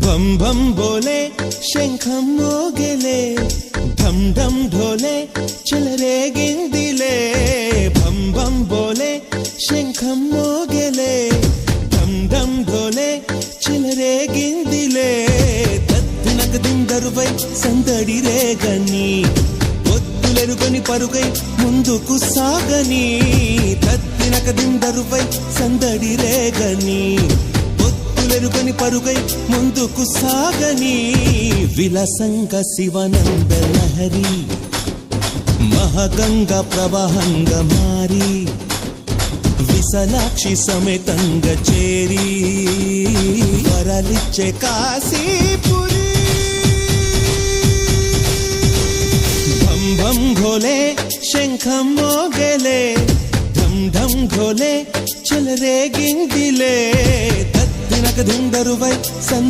భం భం బోలే శంఖం మోగెలే ఢం ఢం ఢోలే చెలరేగిందిలే భం భం బోలే శంఖం మోగెలే ఢం ఢం ఢోలే చెలరేగిందిలే తత్తినక దిందరువై సందడి రేగని ఒత్తులెరుగని పరుగై ముందుకు సాగని తత్తినక దిందరువై సందడి రేగని ఒత్తులెరుగని పరుగై ముందుకు సాగని విలసంగ శివనంద లహరి మహగంగ ప్రవాహంగా మారి విశాలాక్షి సమేతంగా చేరి వరలిచ్చే కాశీపురి భం భం ఘోలే శంఖం మోగెలే ఢం ఢం ఘోలే చెలరేగిందిలే తత్తినక దిందరువై సంద